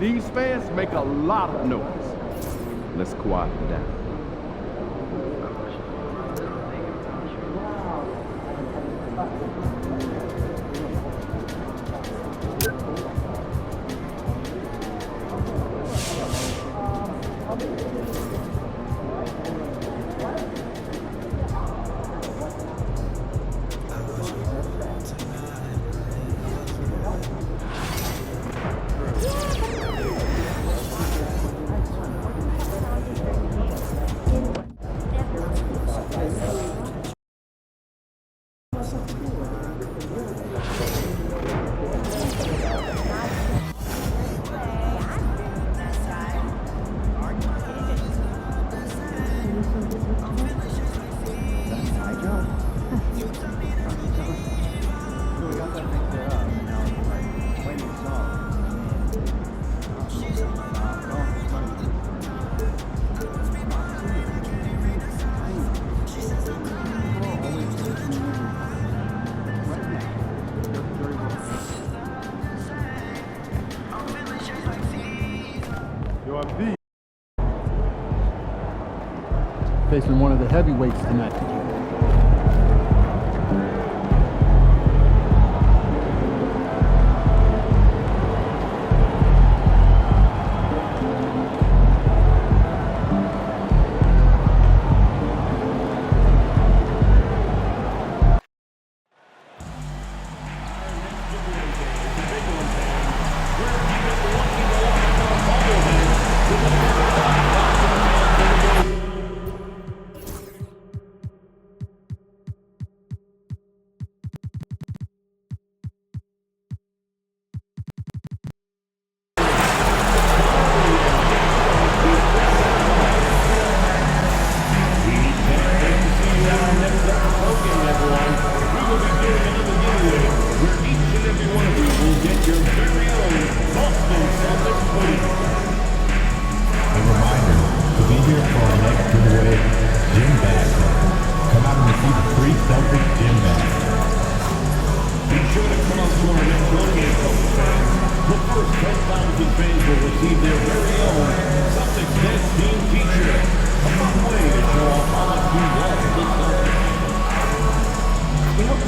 These fans make a lot of noise. Let's quiet them down. Facing one of the heavyweights tonight.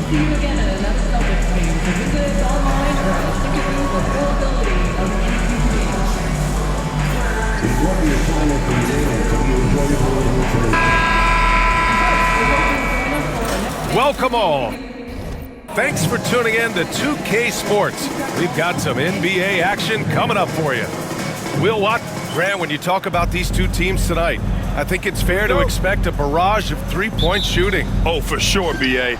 See you again at another Celtics game. So visit us online or stick it with the availability of NCAA. Enjoy your time at the game and to be enjoyable. Welcome all. Thanks for tuning in to 2K Sports. We've got some NBA action coming up for you. We'll watch. Grant, when you talk about these two teams tonight, I think it's fair to expect a barrage of three-point shooting. Oh, for sure, B.A.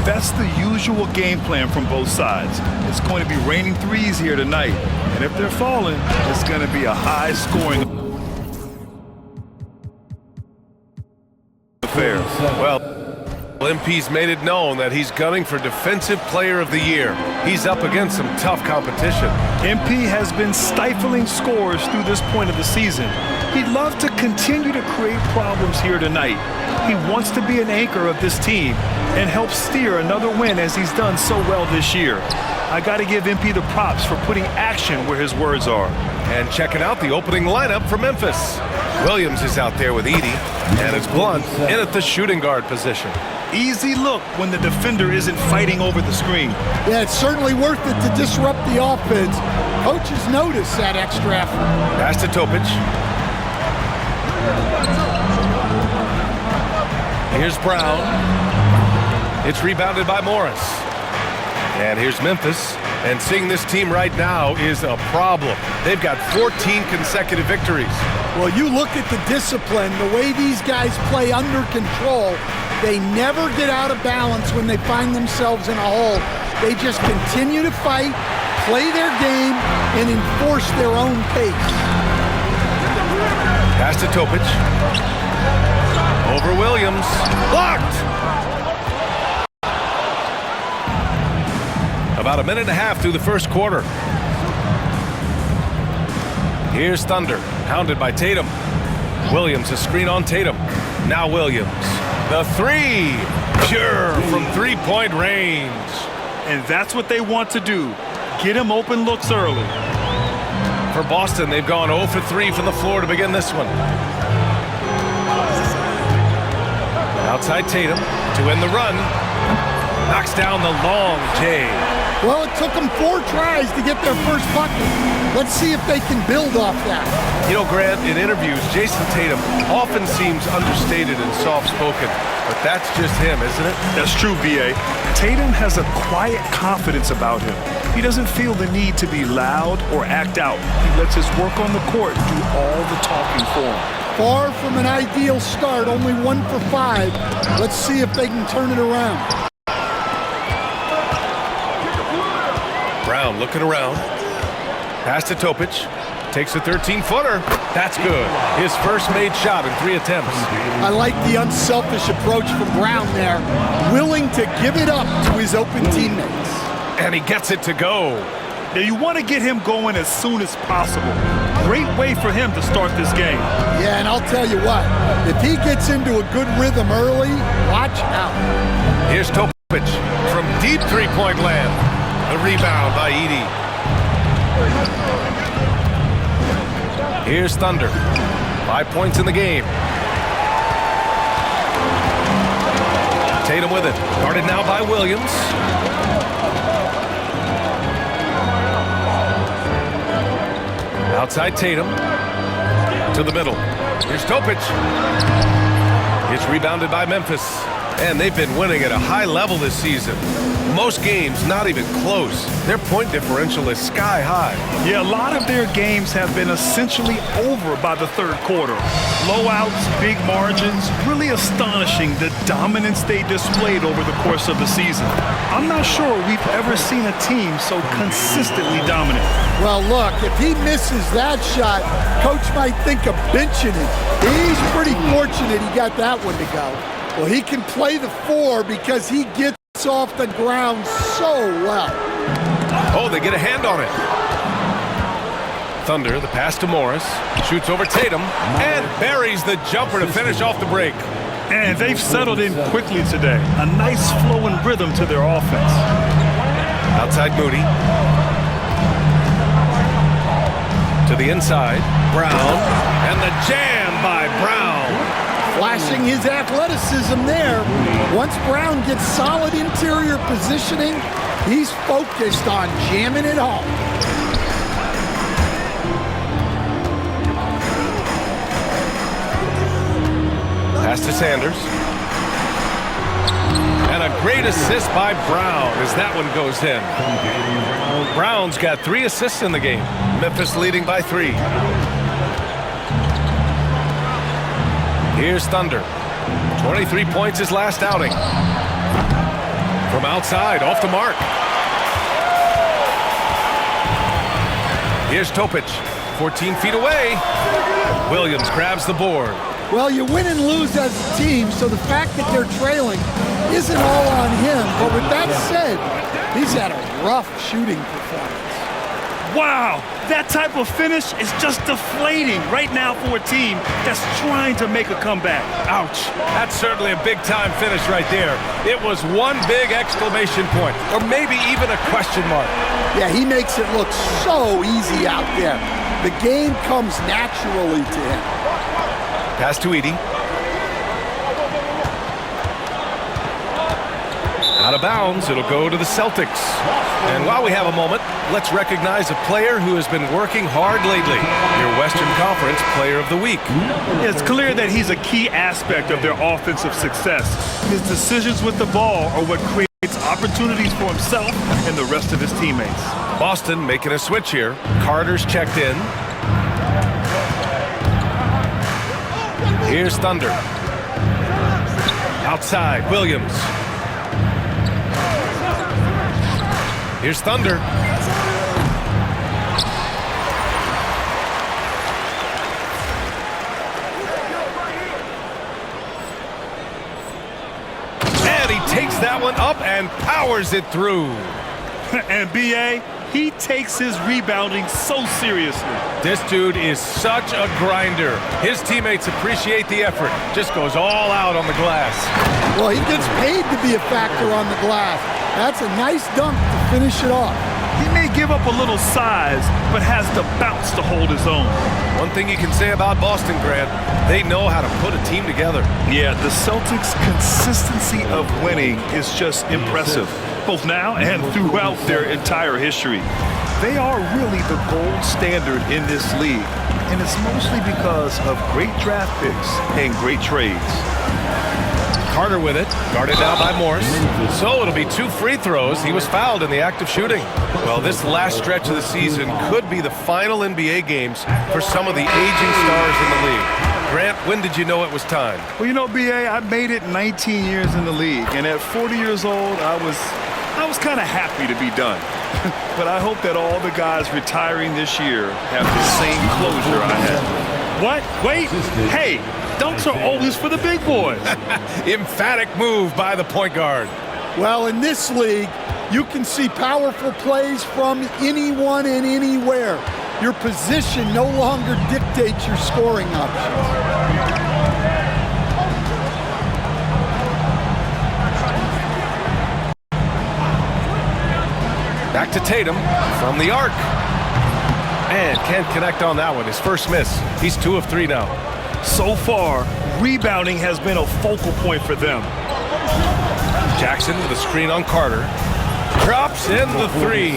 That's the usual game plan from both sides. It's going to be raining threes here tonight, and if they're falling, it's going to be a high-scoring affair. Well, MP's made it known that he's gunning for Defensive Player of the Year. He's up against some tough competition. MP has been stifling scores through this point of the season. He'd love to continue to create problems here tonight. He wants to be an anchor of this team and help steer another win as he's done so well this year. I got to give MP the props for putting action where his words are. And checking out the opening lineup for Memphis. Williams is out there with Edey, and it's Blunt in at the shooting guard position. Easy look when the defender isn't fighting over the screen. Yeah, it's certainly worth it to disrupt the offense. Coaches notice that extra effort. Pass to Topic. Here's Brown. It's rebounded by Morris. And here's Memphis. And seeing this team right now is a problem. They've got 14 consecutive victories. Well, you look at the discipline, the way these guys play under control. They never get out of balance when they find themselves in a hole. They just continue to fight, play their game, and enforce their own pace. Pass to Topic. Over Williams. Blocked! About a minute and a half through the first quarter. Here's Thunder, hounded by Tatum. Williams, a screen on Tatum. Now Williams. The three, pure from three-point range. And that's what they want to do. Get him open looks early. For Boston, they've gone 0 for 3 from the floor to begin this one. Outside Tatum to end the run. Knocks down the long J. Well, it took them 4 tries to get their first bucket. Let's see if they can build off that. You know, Grant, in interviews, Jason Tatum often seems understated and soft-spoken, but that's just him, isn't it? That's true, B.A. Tatum has a quiet confidence about him. He doesn't feel the need to be loud or act out. He lets his work on the court do all the talking for him. Far from an ideal start, only 1 for 5. Let's see if they can turn it around. Brown looking around. Pass to Topic. Takes a 13-footer. That's good. His first made shot in 3 attempts. I like the unselfish approach from Brown there. Willing to give it up to his open teammates. And he gets it to go. Now you want to get him going as soon as possible. Great way for him to start this game. Yeah, and I'll tell you what. If he gets into a good rhythm early, watch out. Here's Topic from deep three-point land. The rebound by Edey. Here's Thunder. 5 points in the game. Tatum with it. Guarded now by Williams. Outside Tatum. To the middle. Here's Topic. It's rebounded by Memphis. And they've been winning at a high level this season. Most games not even close. Their point differential is sky high. Yeah, a lot of their games have been essentially over by the third quarter. Blowouts, big margins, really astonishing the dominance they displayed over the course of the season. I'm not sure we've ever seen a team so consistently dominant. Well, look, if he misses that shot, coach might think of benching him. He's pretty fortunate he got that one to go. Well, he can play the 4 because he gets off the ground so well. Oh, they get a hand on it. Thunder, the pass to Morris. Shoots over Tatum and buries the jumper to finish off the break. And they've settled in quickly today. A nice flow and rhythm to their offense. Outside Moody. To the inside. Brown. And the jam by Brown. Flashing his athleticism there. Once Brown gets solid interior positioning, he's focused on jamming it home. Pass to Sanders. And a great assist by Brown as that one goes in. Brown's got 3 assists in the game. Memphis leading by 3. Here's Thunder. 23 points his last outing. From outside, off the mark. Here's Topic. 14 feet away. Williams grabs the board. Well, you win and lose as a team, so the fact that they're trailing isn't all on him. But with that said, he's had a rough shooting performance. Wow, that type of finish is just deflating right now for a team that's trying to make a comeback. Ouch. That's certainly a big-time finish right there. It was one big exclamation point, or maybe even a question mark. Yeah, he makes it look so easy out there. The game comes naturally to him. Pass to Edey. Out of bounds, it'll go to the Celtics. And while we have a moment, let's recognize a player who has been working hard lately. Your Western Conference Player of the Week. It's clear that he's a key aspect of their offensive success. His decisions with the ball are what creates opportunities for himself and the rest of his teammates. Boston making a switch here. Carter's checked in. Here's Thunder. Outside, Williams. Here's Thunder. And he takes that one up and powers it through. And B.A., he takes his rebounding so seriously. This dude is such a grinder. His teammates appreciate the effort. Just goes all out on the glass. Well, he gets paid to be a factor on the glass. That's a nice dunk to finish it off. He may give up a little size, but has the bounce to hold his own. One thing you can say about Boston, Grant, they know how to put a team together. Yeah, the Celtics' consistency of winning is just impressive, both now and throughout their entire history. They are really the gold standard in this league, and it's mostly because of great draft picks and great trades. Carter with it, guarded down by Morris. So it'll be 2 free throws. He was fouled in the act of shooting. Well, this last stretch of the season could be the final NBA games for some of the aging stars in the league. Grant, when did you know it was time? Well, you know, B.A., I made it 19 years in the league, and at 40 years old, I was kind of happy to be done. But I hope that all the guys retiring this year have the same closure I had. What? Wait, hey, dunks are always for the big boys. Emphatic move by the point guard. Well, in this league, you can see powerful plays from anyone and anywhere. Your position no longer dictates your scoring options. Back to Tatum from the arc. And can't connect on that one. His first miss. He's 2 of 3 now. So far, rebounding has been a focal point for them. Jackson with a screen on Carter. Drops in the 3.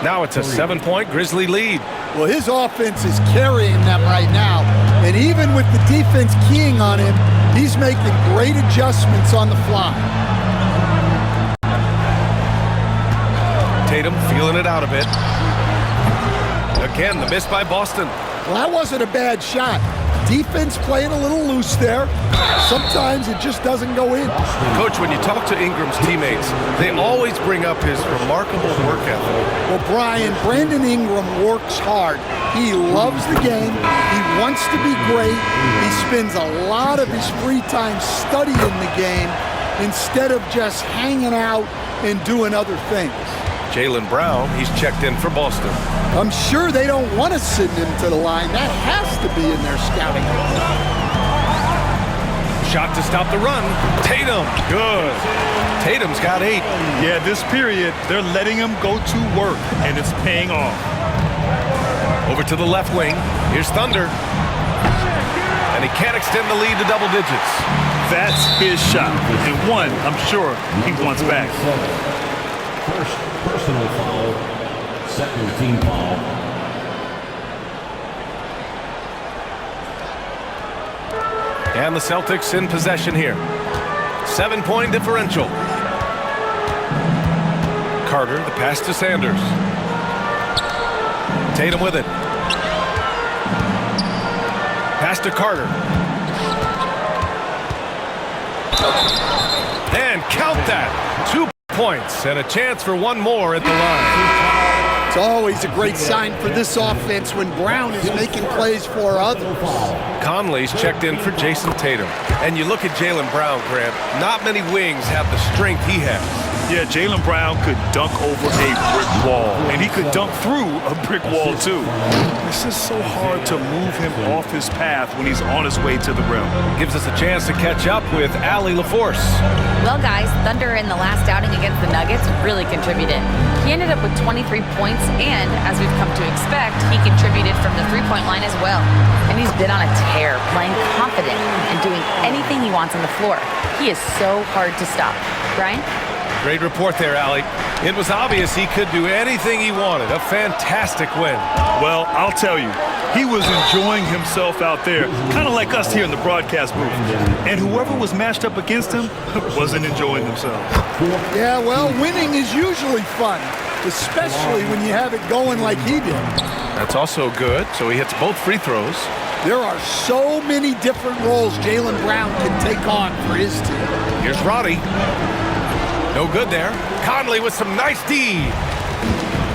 Now it's a 7-point Grizzly lead. Well, his offense is carrying them right now. And even with the defense keying on him, he's making great adjustments on the fly. Tatum feeling it out a bit. Again, the miss by Boston. Well, that wasn't a bad shot. Defense playing a little loose there. Sometimes it just doesn't go in. Coach, when you talk to Ingram's teammates, they always bring up his remarkable work ethic. Well, Brian, Brandon Ingram works hard. He loves the game. He wants to be great. He spends a lot of his free time studying the game instead of just hanging out and doing other things. Jaylen Brown, he's checked in for Boston. I'm sure they don't want to send him to the line. That has to be in their scouting. Shot to stop the run. Tatum, good. Tatum's got 8. Yeah, this period, they're letting him go to work, and it's paying off. Over to the left wing. Here's Thunder. And he can't extend the lead to double digits. That's his shot, and one I'm sure he wants back. First personal foul, second team foul. And the Celtics in possession here. 7-point differential. Carter, the pass to Sanders. Tatum with it. Pass to Carter. And count that. 2 points and a chance for one more at the line. It's always a great sign for this offense when Brown is making plays for others. Conley's checked in for Jason Tatum. And you look at Jaylen Brown, Grant, not many wings have the strength he has. Yeah, Jaylen Brown could dunk over a brick wall, and he could dunk through a brick wall, too. It's just so hard to move him off his path when he's on his way to the rim. Gives us a chance to catch up with Allie LaForce. Well, guys, Thunder in the last outing against the Nuggets really contributed. He ended up with 23 points, and as we've come to expect, he contributed from the three-point line as well. And he's been on a tear, playing confident and doing anything he wants on the floor. He is so hard to stop. Brian? Great report there, Allie. It was obvious he could do anything he wanted. A fantastic win. Well, I'll tell you, he was enjoying himself out there, kind of like us here in the broadcast booth. And whoever was matched up against him wasn't enjoying themselves. Yeah, well, winning is usually fun, especially when you have it going like he did. That's also good, so he hits both free throws. There are so many different roles Jaylen Brown can take on for his team. Here's Roddy. No good there. Conley with some nice D.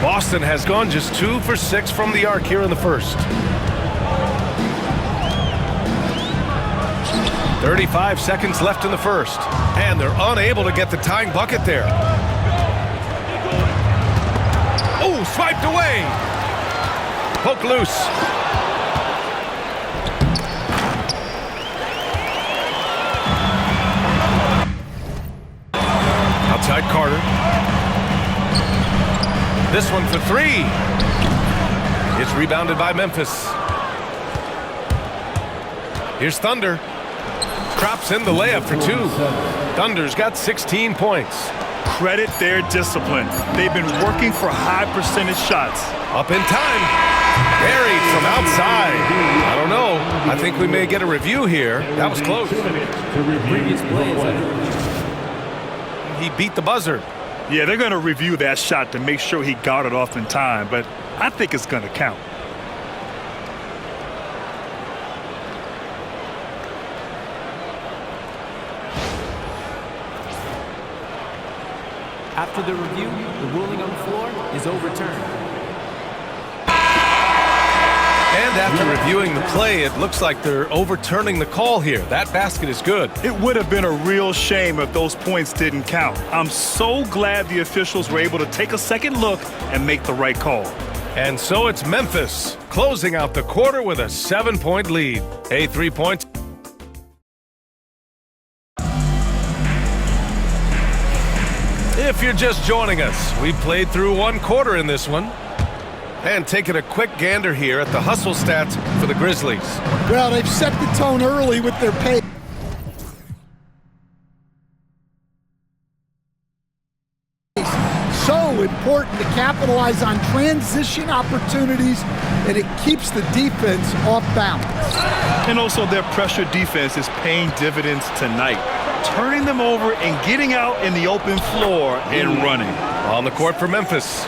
Boston has gone just 2 for 6 from the arc here in the first. 35 seconds left in the first. And they're unable to get the tying bucket there. Oh, swiped away. Poke loose. Outside Carter. This one for 3. It's rebounded by Memphis. Here's Thunder. Drops in the layup for 2. Thunder's got 16 points. Credit their discipline. They've been working for high percentage shots. Up in time. Buried from outside. I don't know. I think we may get a review here. That was close. He beat the buzzer. Yeah, they're going to review that shot to make sure he got it off in time, but I think it's going to count. After the review, the ruling on the floor is overturned. And after reviewing the play, it looks like they're overturning the call here. That basket is good. It would have been a real shame if those points didn't count. I'm so glad the officials were able to take a second look and make the right call. And so it's Memphis closing out the quarter with a 7-point lead. Hey, 3 points. If you're just joining us, we played through 1 quarter in this one. And taking a quick gander here at the hustle stats for the Grizzlies. Well, they've set the tone early with their pace. So important to capitalize on transition opportunities, and it keeps the defense off balance. And also their pressure defense is paying dividends tonight, turning them over and getting out in the open floor and running. On the court for Memphis,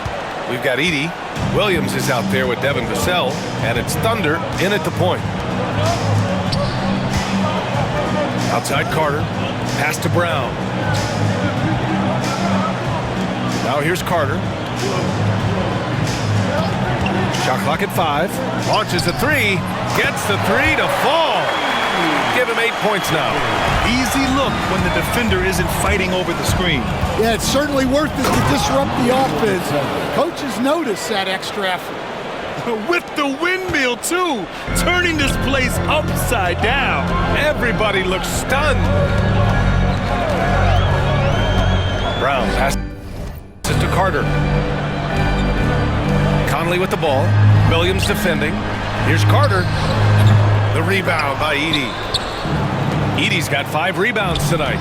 we've got Edey. Williams is out there with Devin Vassell, and it's Thunder in at the point. Outside Carter, pass to Brown. Now here's Carter. Shot clock at 5. Launches a 3. Gets the 3 to fall. Give him 8 points now. Easy look when the defender isn't fighting over the screen. Yeah, it's certainly worth it to disrupt the offense. Coaches notice that extra effort. With the windmill, too, turning this place upside down. Everybody looks stunned. Brown passes it to Carter. Conley with the ball. Williams defending. Here's Carter. The rebound by Edey. Edey's got 5 rebounds tonight.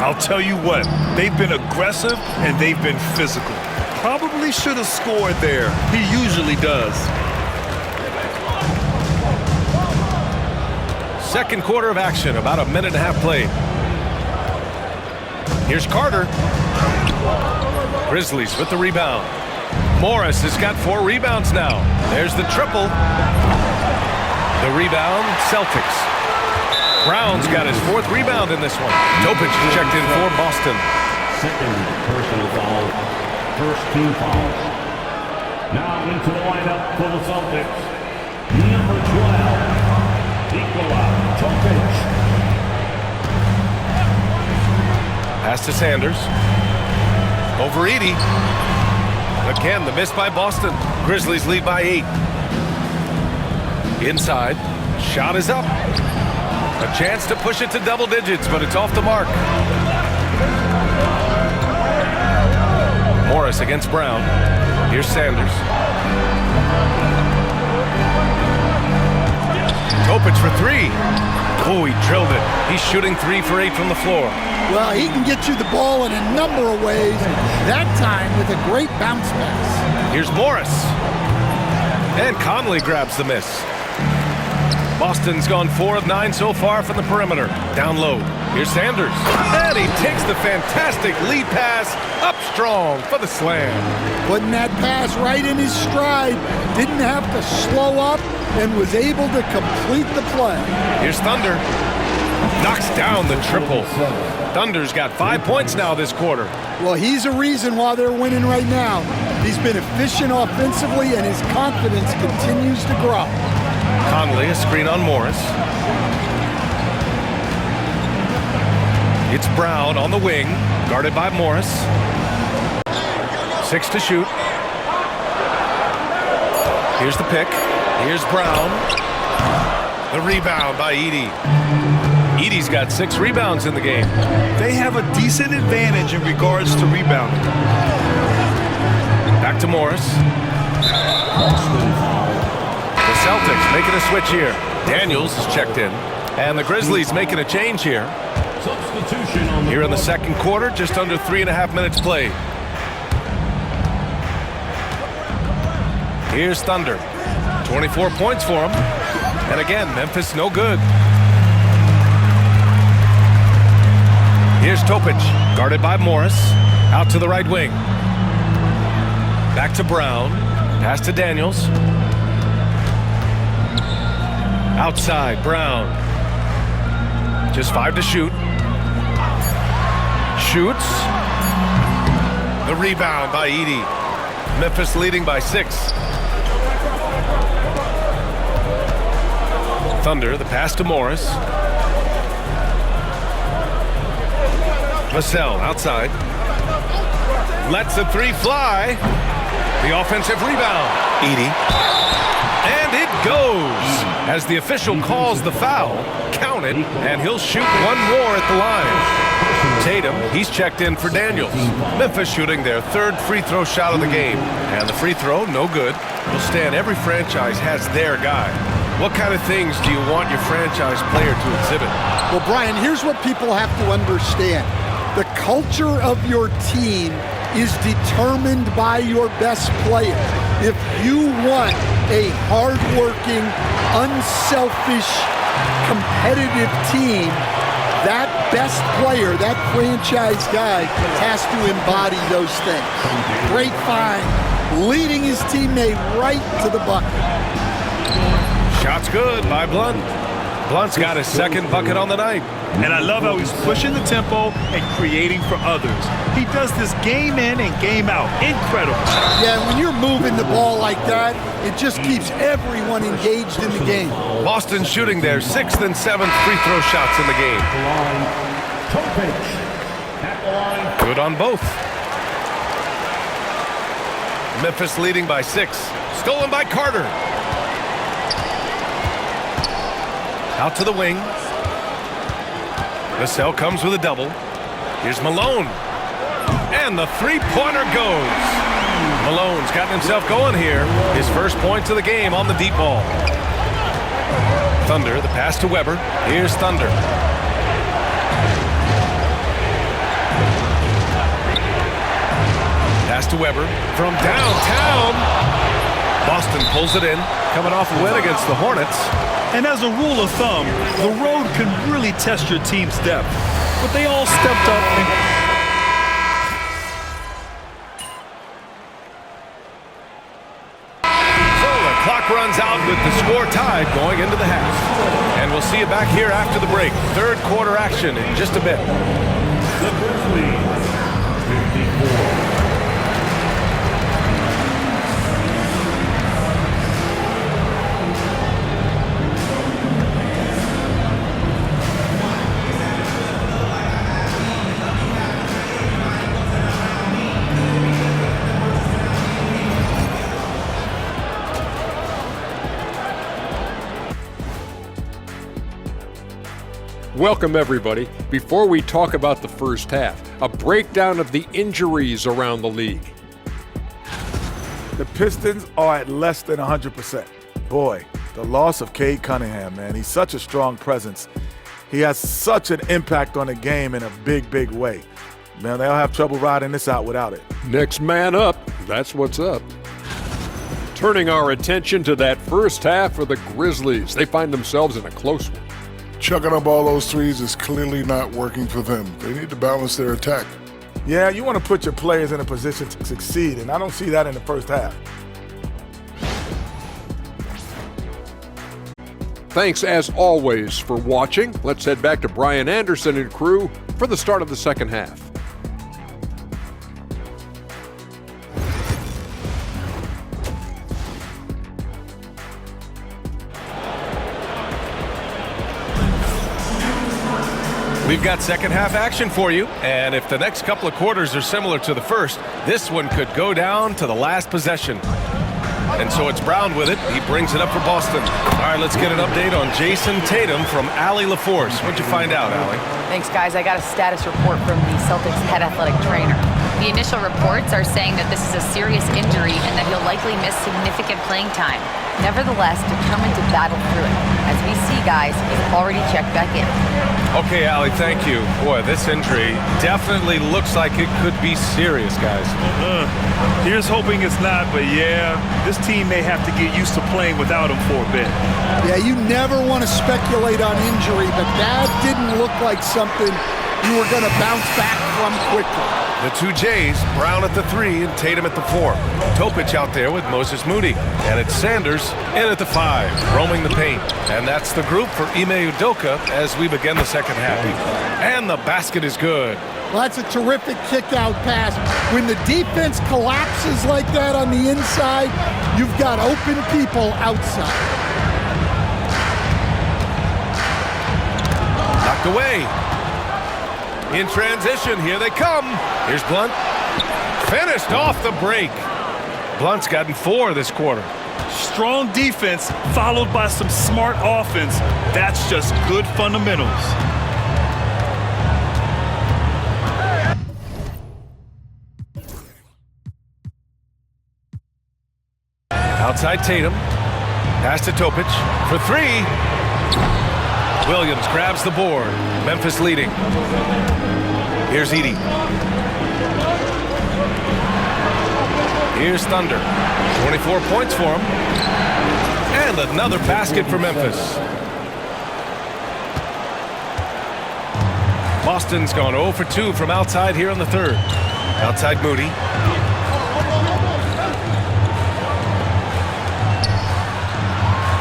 I'll tell you what, they've been aggressive and they've been physical. Probably should have scored there. He usually does. Second quarter of action, about a minute and a half played. Here's Carter. Grizzlies with the rebound. Morris has got 4 rebounds now. There's the triple. The rebound, Celtics. Brown's got his 4th rebound in this one. Topic checked in for Boston. Second personal foul. First team foul. Now into the lineup for the Celtics. Number 12, Nikola Topic. Pass to Sanders. Over Edey. Again, the miss by Boston. Grizzlies lead by 8. Inside. Shot is up. A chance to push it to double digits, but it's off the mark. Morris against Brown. Here's Sanders. Topic for three. Oh, he drilled it. He's shooting 3 for 8 from the floor. Well, he can get you the ball in a number of ways, that time with a great bounce pass. Here's Morris. And Conley grabs the miss. Boston's gone 4 of 9 so far from the perimeter. Down low. Here's Sanders. And he takes the fantastic lead pass up strong for the slam. Putting that pass right in his stride. Didn't have to slow up and was able to complete the play. Here's Thunder. Knocks down the triple. Thunder's got 5 points now this quarter. Well, he's a reason why they're winning right now. He's been efficient offensively, and his confidence continues to grow. Conley, a screen on Morris. It's Brown on the wing, guarded by Morris. 6 to shoot. Here's the pick. Here's Brown. The rebound by Edey. Edey's got 6 rebounds in the game. They have a decent advantage in regards to rebounding. Back to Morris. The Celtics making a switch here. Daniels is checked in. And the Grizzlies making a change here. Substitution on the Here in the second quarter, just under 3.5 minutes played. Here's Thunder. 24 points for him. And again, Memphis no good. Here's Topic, guarded by Morris. Out to the right wing. Back to Brown. Pass to Daniels. Outside, Brown. Just 5 to shoot. Shoots. The rebound by Edey. Memphis leading by 6. Thunder, the pass to Morris. Vassell outside. Lets the 3 fly. The offensive rebound. Edey. And it goes. As the official calls the foul, count it, and he'll shoot 1 more at the line. Tatum, he's checked in for Daniels. Memphis shooting their 3rd free throw shot of the game. And the free throw, no good. Well, Stan, every franchise has their guy. What kind of things do you want your franchise player to exhibit? Well, Brian, here's what people have to understand. The culture of your team is determined by your best player. If you want a hard-working, unselfish, competitive team, that best player, that franchise guy, has to embody those things. Great find, leading his teammate right to the bucket. Shot's good by Blunt. Blunt's got his 2nd bucket on the night. And I love how he's pushing the tempo and creating for others. He does this game in and game out. Incredible. Yeah, when you're moving the ball like that, it just keeps everyone engaged in the game. Boston shooting their 6th and 7th free throw shots in the game. Good on both. Memphis leading by 6. Stolen by Carter. Out to the wing. Vassell comes with a double. Here's Malone. And the 3-pointer goes. Malone's gotten himself going here. His first points of the game on the deep ball. Thunder, the pass to Weber. Here's Thunder. Pass to Weber from downtown. Boston pulls it in, coming off a win against the Hornets. And as a rule of thumb, the road can really test your team's depth. But they all stepped up and... So the clock runs out with the score tied going into the half. And we'll see you back here after the break. 3rd quarter action in just a bit. The Grizzlies, 54. Welcome, everybody. Before we talk about the first half, a breakdown of the injuries around the league. The Pistons are at less than 100%. Boy, the loss of Cade Cunningham, man. He's such a strong presence. He has such an impact on the game in a big, big way. Man, they'll have trouble riding this out without it. Next man up, that's what's up. Turning our attention to that first half for the Grizzlies. They find themselves in a close one. Chucking up all those threes is clearly not working for them. They need to balance their attack. Yeah, you want to put your players in a position to succeed, and I don't see that in the first half. Thanks as always for watching. Let's head back to Brian Anderson and crew for the start of the second half. We've got second half action for you, and if the next couple of quarters are similar to the first, this one could go down to the last possession. And so it's Brown with it. He brings it up for Boston. All right, let's get an update on Jason Tatum from Allie LaForce. What'd you find out, Allie? Thanks, guys. I got a status report from the Celtics head athletic trainer. The initial reports are saying that this is a serious injury and that he'll likely miss significant playing time. Nevertheless, determined to battle through it. As we see, guys, he's already checked back in. Okay, Allie, thank you. Boy, this injury definitely looks like it could be serious, guys. Here's hoping it's not, but yeah, this team may have to get used to playing without him for a bit. Yeah, you never want to speculate on injury, but that didn't look like something you were going to bounce back from quickly. The two Jays, Brown at the 3 and Tatum at the 4. Topic out there with Moses Moody. And it's Sanders in at the 5, roaming the paint. And that's the group for Ime Udoka as we begin the second half. And the basket is good. Well, that's a terrific kick-out pass. When the defense collapses like that on the inside, you've got open people outside. Knocked away. In transition, here they come. Here's Blunt. Finished off the break. Blunt's gotten 4 this quarter. Strong defense followed by some smart offense. That's just good fundamentals. Outside Tatum. Pass to Topic for 3. Williams grabs the board. Memphis leading. Here's Edey. Here's Thunder. 24 points for him. And another basket for Memphis. Boston's gone 0 for 2 from outside here in the third. Outside Moody.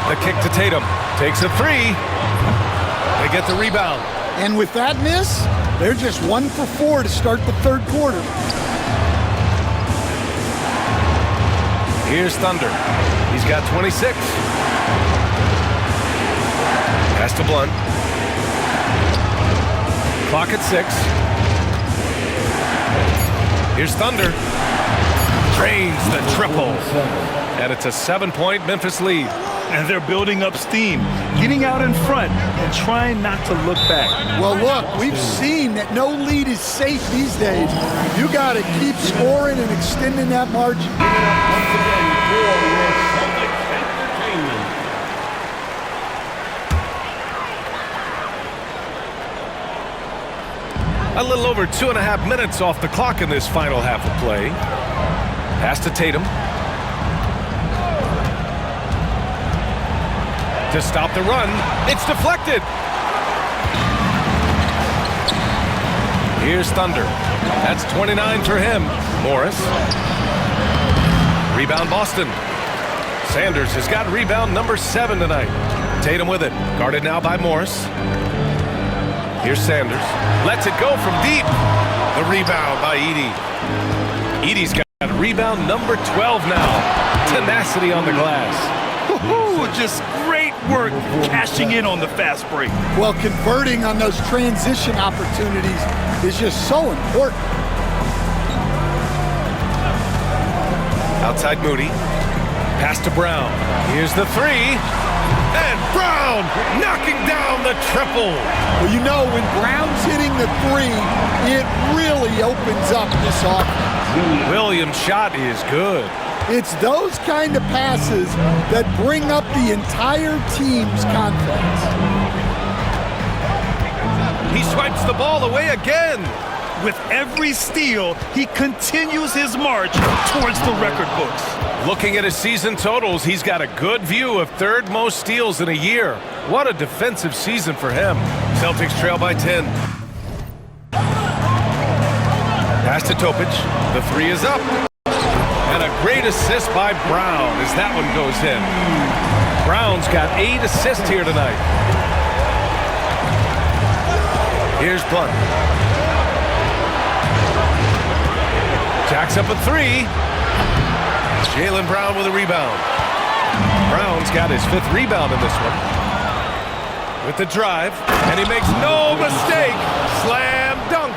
The kick to Tatum. Takes a 3. They get the rebound. And with that miss, they're just 1 for 4 to start the third quarter. Here's Thunder. He's got 26. Pass to Blunt. Clock at 6. Here's Thunder. Drains the triple. And it's a 7-point Memphis lead. And they're building up steam, getting out in front and trying not to look back. Well, look, we've seen that no lead is safe these days. You got to keep scoring and extending that margin. A little over 2.5 minutes off the clock in this final half of play. Pass to Tatum. To stop the run, it's deflected. Here's Thunder. That's 29 for him. Morris. Rebound Boston. Sanders has got rebound number 7 tonight. Tatum with it. Guarded now by Morris. Here's Sanders. Lets it go from deep. The rebound by Edey. Edey's got rebound number 12 now. Tenacity on the glass. Just great work cashing in on the fast break. Well, converting on those transition opportunities is just so important. Outside Moody. Pass to Brown. Here's the 3. And Brown knocking down the triple. Well, you know, when Brown's hitting the 3, it really opens up this offense. Williams' shot is good. It's those kind of passes that bring up the entire team's confidence. He swipes the ball away again. With every steal, he continues his march towards the record books. Looking at his season totals, he's got a good view of third most steals in a year. What a defensive season for him. Celtics trail by 10. Pass to Topic. The three is up. And a great assist by Brown as that one goes in. Brown's got 8 assists here tonight. Here's Blunt. Jacks up a three. Jaylen Brown with a rebound. Brown's got his 5th rebound in this one. With the drive, and he makes no mistake. Slam dunk.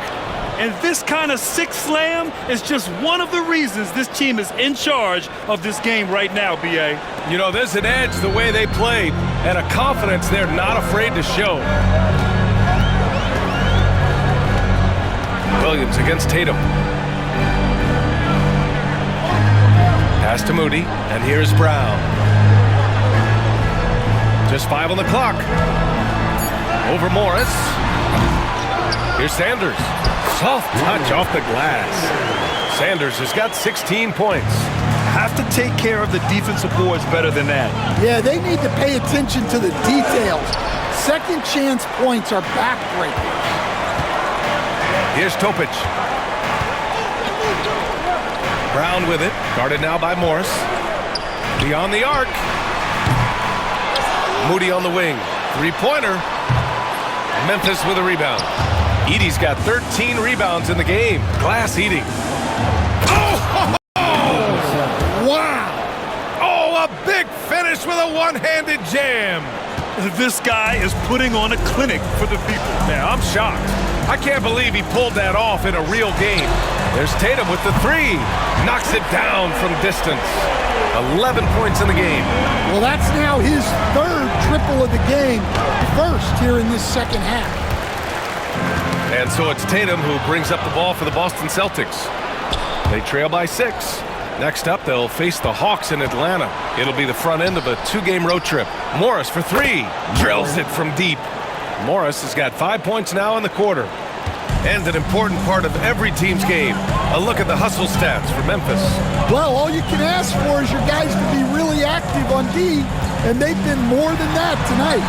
And this kind of sick slam is just one of the reasons this team is in charge of this game right now, B.A. You know, there's an edge the way they play, and a confidence they're not afraid to show. Williams against Tatum. Pass to Moody, and here's Brown. Just 5 on the clock. Over Morris. Here's Sanders. Soft touch off the glass. Sanders has got 16 points. Have to take care of the defensive boards better than that. Yeah, they need to pay attention to the details. Second chance points are backbreaking. Here's Topic. Brown with it. Guarded now by Morris. Beyond the arc. Moody on the wing. Three-pointer. Memphis with a rebound. Edey's got 13 rebounds in the game. Glass eating. Oh! Wow! Oh, a big finish with a one-handed jam. This guy is putting on a clinic for the people. Yeah, I'm shocked. I can't believe he pulled that off in a real game. There's Tatum with the three. Knocks it down from distance. 11 points in the game. Well, that's now his 3rd triple of the game. First here in this second half. And so it's Tatum who brings up the ball for the Boston Celtics. They trail by 6. Next up, they'll face the Hawks in Atlanta. It'll be the front end of a 2-game road trip. Morris for 3. Drills it from deep. Morris has got 5 points now in the quarter. And an important part of every team's game. A look at the hustle stats for Memphis. Well, all you can ask for is your guys to be really active on D, and they've been more than that tonight.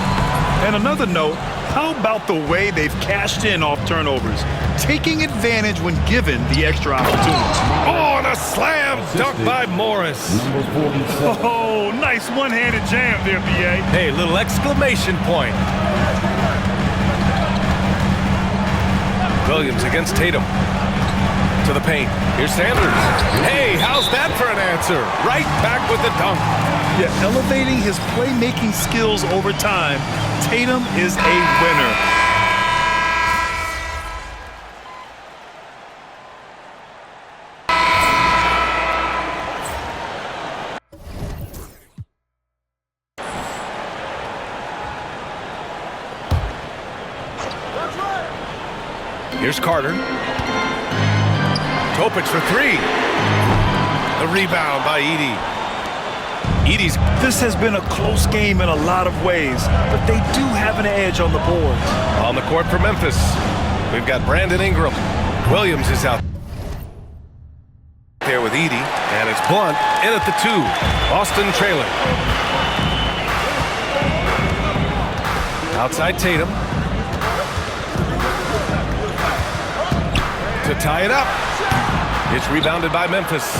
And another note, how about the way they've cashed in off turnovers, taking advantage when given the extra opportunity. Oh, and a slam dunk by Morris. Oh, nice one-handed jam there, B.A. Hey, little exclamation point. Williams against Tatum. To the paint. Here's Sanders. Hey, how's that for an answer? Right back with the dunk. Yeah, elevating his playmaking skills over time, Tatum is a winner. Here's Carter. Topic for 3. The rebound by Edey. This has been a close game in a lot of ways, but they do have an edge on the boards. On the court for Memphis, we've got Brandon Ingram. Williams is out there with Edey, and it's Blunt in at the 2. Boston trailing. Outside Tatum. To tie it up. It's rebounded by Memphis.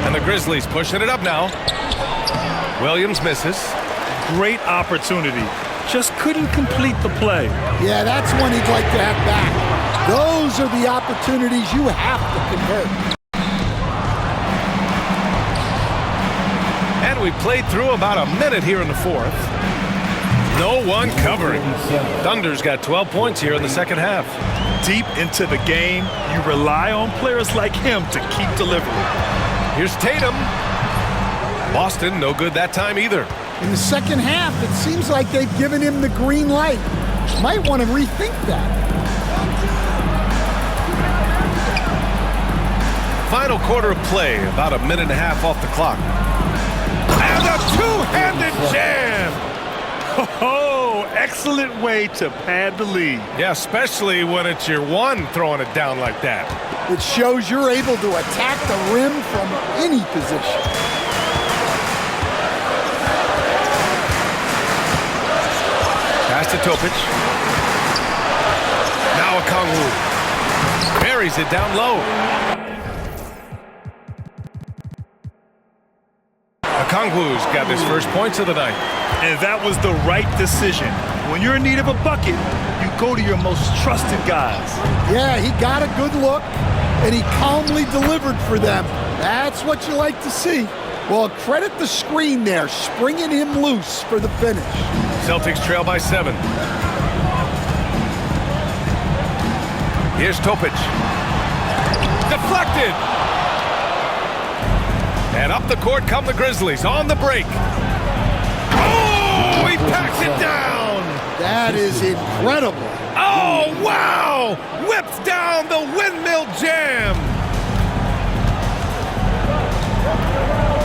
And the Grizzlies pushing it up now. Williams misses. Great opportunity. Just couldn't complete the play. Yeah, that's one he'd like to have back. Those are the opportunities you have to convert. And we played through about a minute here in the 4th. No one covering. Thunder's got 12 points here in the second half. Deep into the game, you rely on players like him to keep delivering. Here's Tatum. Boston, no good that time either. In the second half, it seems like they've given him the green light. Might want to rethink that. Final quarter of play, about a minute and a half off the clock. And a two-handed jam! Oh, excellent way to pad the lead. Yeah, especially when it's your one throwing it down like that. It shows you're able to attack the rim from any position. Pass to Topic. Now Okongwu. Buries it down low. Okongwu's got his first points of the night. And that was the right decision. When you're in need of a bucket, you go to your most trusted guys. Yeah, he got a good look, and he calmly delivered for them. That's what you like to see. Well, credit the screen there, springing him loose for the finish. Celtics trail by 7. Here's Topic. Deflected! And up the court come the Grizzlies on the break. Oh, he packs it down! That is incredible. Oh, wow! Whips down the windmill jam!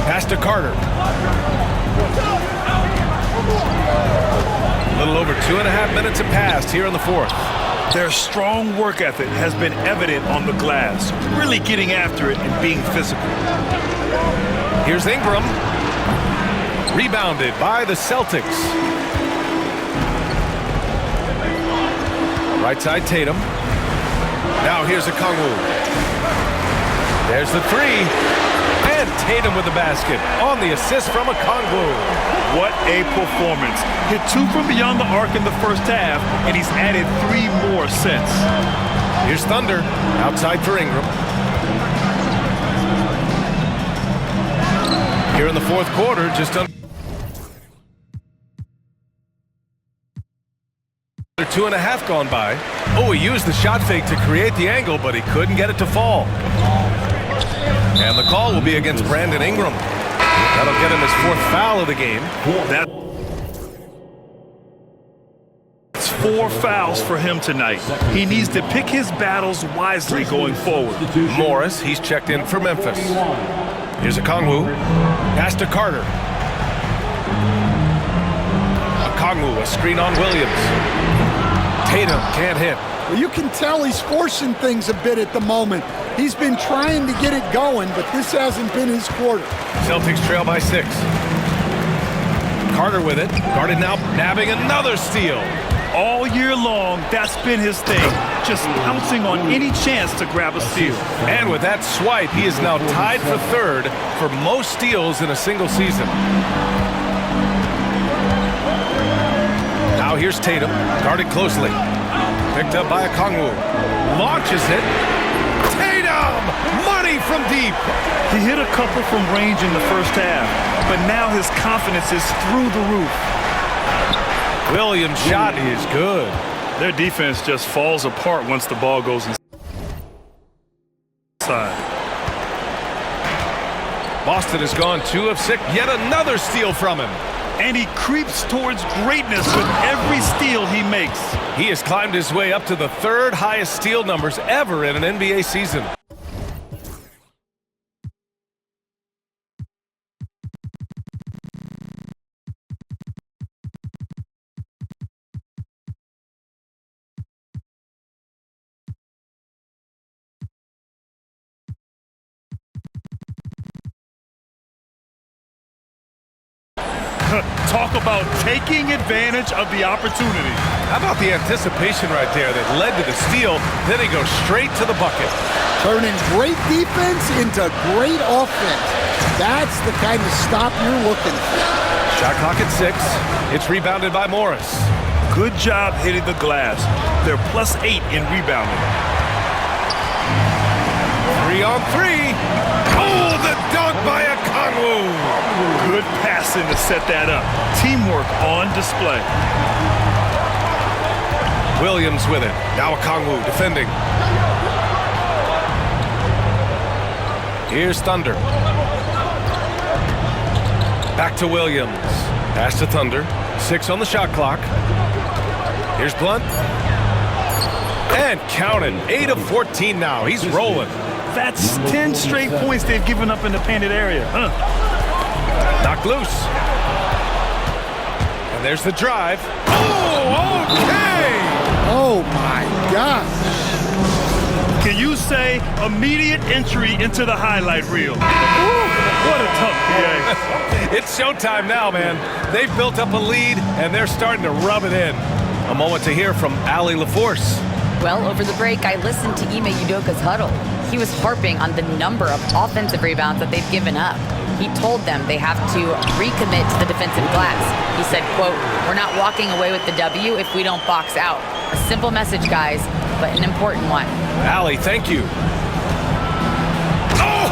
Pass to Carter. A little over 2.5 minutes have passed here in the fourth. Their strong work ethic has been evident on the glass, really getting after it and being physical. Here's Ingram. Rebounded by the Celtics. Right side Tatum. Now here's Okongwu. There's the three. And Tatum with the basket on the assist from Okongwu. What a performance. Hit 2 from beyond the arc in the first half, and he's added 3 more since. Here's Thunder. Outside for Ingram. Here in the fourth quarter, just under 2.5 gone by. Oh, he used the shot fake to create the angle, but he couldn't get it to fall. And the call will be against Brandon Ingram. That'll get him his 4th foul of the game. That's 4 fouls for him tonight. He needs to pick his battles wisely going forward. Morris, he's checked in for Memphis. Here's Okongwu. Pass to Carter. Okongwu, a screen on Williams. Tatum can't hit. Well, you can tell he's forcing things a bit at the moment. He's been trying to get it going, but this hasn't been his quarter. Celtics trail by 6. Carter with it. Guarded now, nabbing another steal. All year long, that's been his thing. Just pouncing on any chance to grab a steal. And with that swipe, he is now tied for 3rd for most steals in a single season. Now here's Tatum, guarded closely. Picked up by Okongwu. Launches it. Tatum! Money from deep! He hit a couple from range in the first half, but now his confidence is through the roof. Williams' shot is good. Their defense just falls apart once the ball goes inside. Boston has gone 2 of 6. Yet another steal from him. And he creeps towards greatness with every steal he makes. He has climbed his way up to the 3rd highest steal numbers ever in an NBA season. Talk about taking advantage of the opportunity. How about the anticipation right there that led to the steal? Then he goes straight to the bucket. Turning great defense into great offense. That's the kind of stop you're looking for. Shot clock at 6. It's rebounded by Morris. Good job hitting the glass. They're +8 in rebounding. 3 on 3. Oh, the dunk by Okongwu. Good passing to set that up. Teamwork on display. Williams with it. Now Okongwu defending. Here's Thunder. Back to Williams. Pass to Thunder. 6 on the shot clock. Here's Blunt. And count it. 8 of 14 now. He's rolling. That's 10 straight points they've given up in the painted area. Knocked loose. And there's the drive. Oh, okay! Oh, my gosh. Can you say immediate entry into the highlight reel? What a tough PA. It's showtime now, man. They've built up a lead, and they're starting to rub it in. A moment to hear from Allie LaForce. Well, over the break, I listened to Ime Udoka's huddle. He was harping on the number of offensive rebounds that they've given up. He told them they have to recommit to the defensive glass. He said, quote, "We're not walking away with the W if we don't box out." A simple message, guys, but an important one. Allie, thank you. Oh!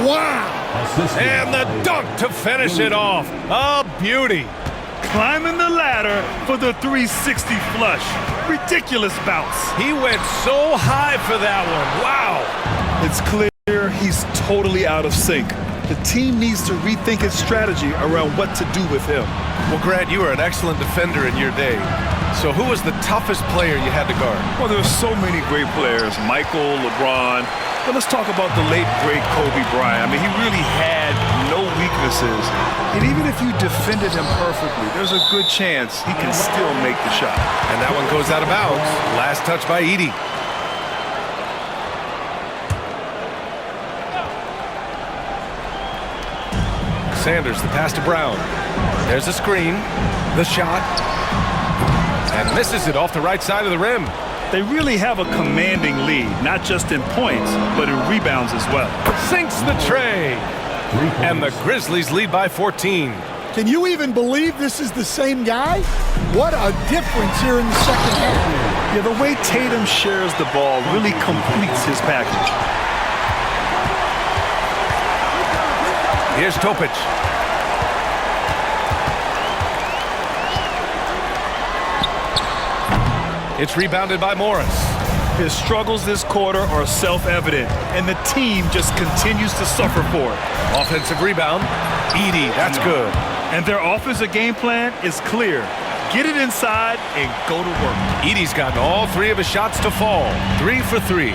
Wow. And the dunk to finish it off. A beauty. Climbing the ladder for the 360 flush. Ridiculous bounce. He went so high for that one. Wow. It's clear he's totally out of sync. The team needs to rethink its strategy around what to do with him. Well, Grant, you were an excellent defender in your day. So who was the toughest player you had to guard? Well, there's so many great players. Michael, LeBron. But let's talk about the late, great Kobe Bryant. I mean, he really had no weaknesses. And even if you defended him perfectly, there's a good chance he can still make the shot. And that one goes out of bounds. Last touch by Edey. Sanders, the pass to Brown. There's a screen. The shot. And misses it off the right side of the rim. They really have a commanding lead, not just in points, but in rebounds as well. Sinks the tray. And the Grizzlies lead by 14. Can you even believe this is the same guy? What a difference here in the second half. Yeah, the way Tatum shares the ball really completes his package. Here's Topic. It's rebounded by Morris. His struggles this quarter are self-evident, and the team just continues to suffer for it. Offensive rebound. Edey, that's good. And their offensive game plan is clear. Get it inside and go to work. Edey's gotten all three of his shots to fall. 3 for 3.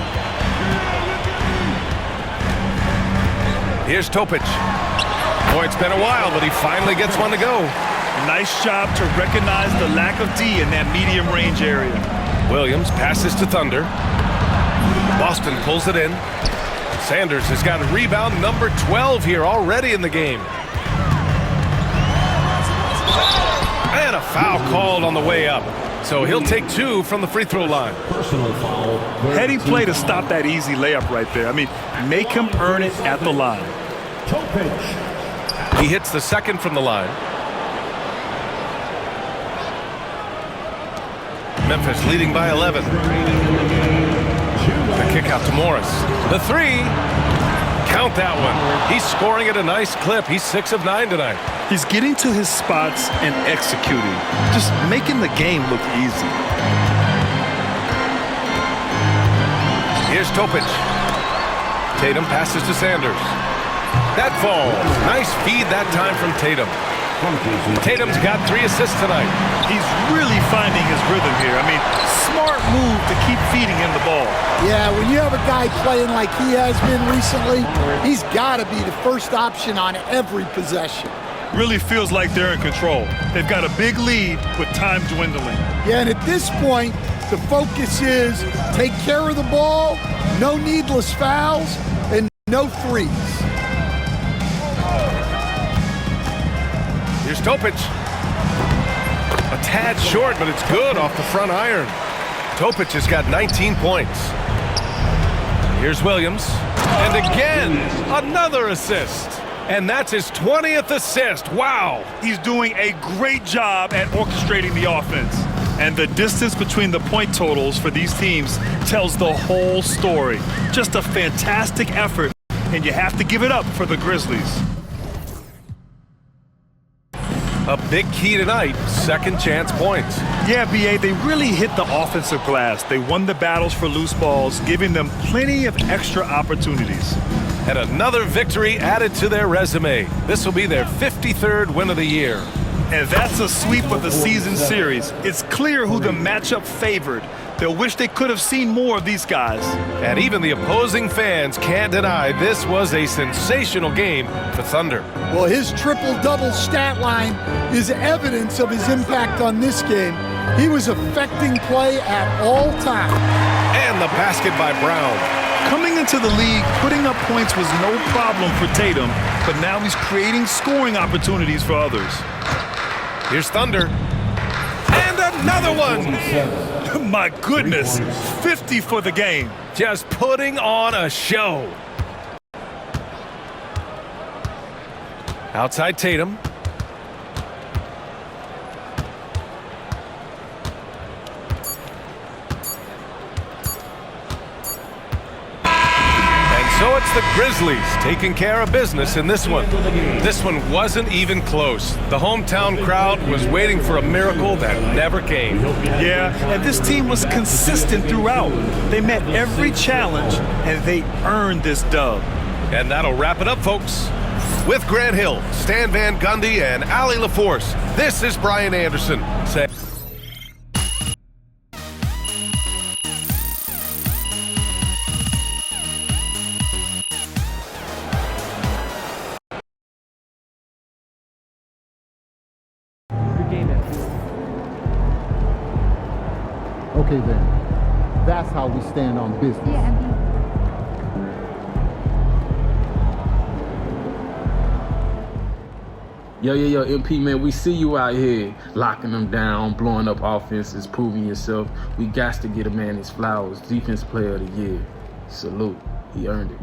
Here's Topic. Boy, it's been a while, but he finally gets one to go. Nice job to recognize the lack of D in that medium range area. Williams passes to Thunder. Boston pulls it in. Sanders has got rebound number 12 here already in the game. And a foul called on the way up. So he'll take 2 from the free throw line. Personal foul. Heady play to stop that easy layup right there. I mean, make him earn it at the line. He hits the second from the line. Memphis leading by 11. The kick out to Morris. The 3. Count that one. He's scoring at a nice clip. He's 6 of 9 tonight. He's getting to his spots and executing. Just making the game look easy. Here's Topic. Tatum passes to Sanders. That falls. Nice feed that time from Tatum. Tatum's got 3 assists tonight. He's really finding his rhythm here. I mean, smart move to keep feeding him the ball. Yeah, when you have a guy playing like he has been recently, he's got to be the first option on every possession. Really feels like they're in control. They've got a big lead with time dwindling. Yeah, and at this point, the focus is take care of the ball, no needless fouls, and no threes. Here's Topic. A tad short, but it's good off the front iron. Topic has got 19 points. Here's Williams. And again, another assist. And that's his 20th assist. Wow. He's doing a great job at orchestrating the offense. And the distance between the point totals for these teams tells the whole story. Just a fantastic effort, and you have to give it up for the Grizzlies. A big key tonight, second chance points. Yeah, B.A., they really hit the offensive glass. They won the battles for loose balls, giving them plenty of extra opportunities. And another victory added to their resume. This will be their 53rd win of the year. And that's a sweep of the season series. It's clear who the matchup favored. They'll wish they could have seen more of these guys. And even the opposing fans can't deny this was a sensational game for Thunder. Well, his triple-double stat line is evidence of his impact on this game. He was affecting play at all times. And the basket by Brown. Coming into the league, putting up points was no problem for Tatum, but now he's creating scoring opportunities for others. Here's Thunder. And another one! My goodness, 50 for the game. Just putting on a show. Outside Tatum. So it's the Grizzlies taking care of business in this one. This one wasn't even close. The hometown crowd was waiting for a miracle that never came. Yeah, and this team was consistent throughout. They met every challenge, and they earned this dub. And that'll wrap it up, folks. With Grant Hill, Stan Van Gundy, and Allie LaForce, this is Brian Anderson saying... Okay then, that's how we stand on business. Yo, MP, man, we see you out here locking them down, blowing up offenses, proving yourself. We got to get a man his flowers, Defense Player of the Year. Salute. He earned it.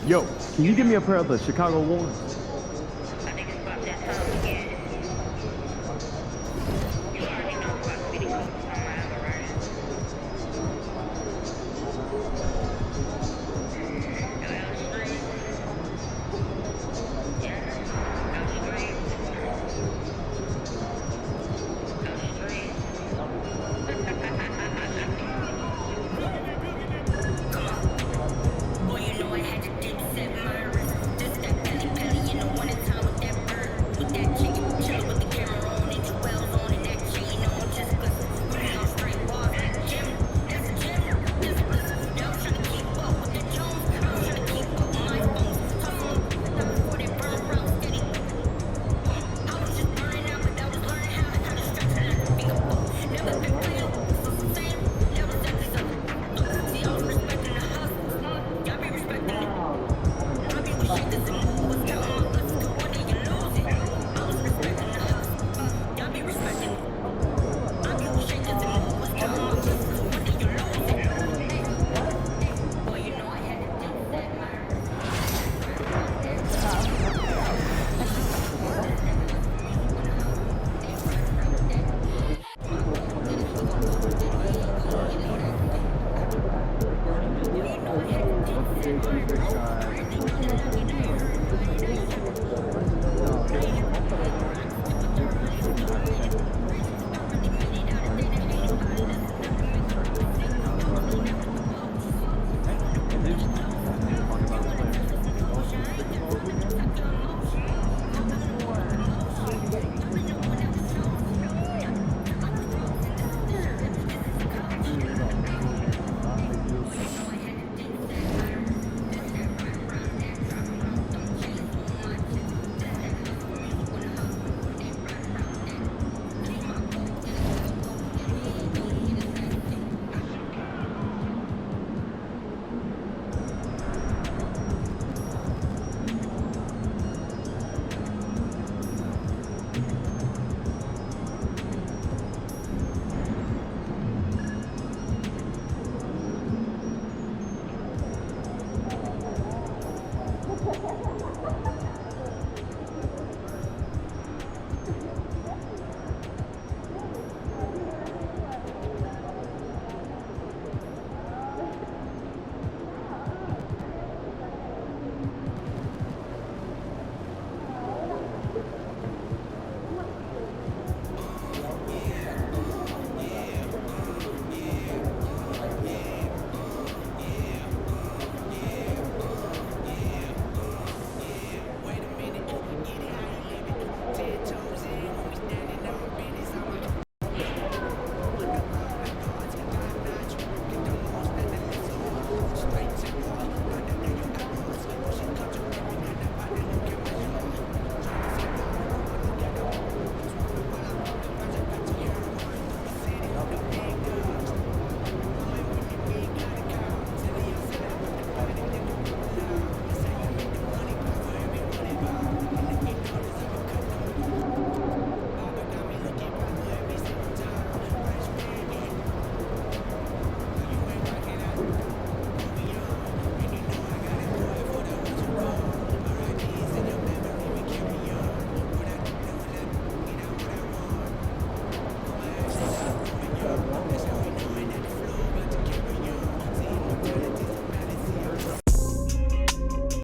Yo, can you give me a pair of the Chicago Warriors?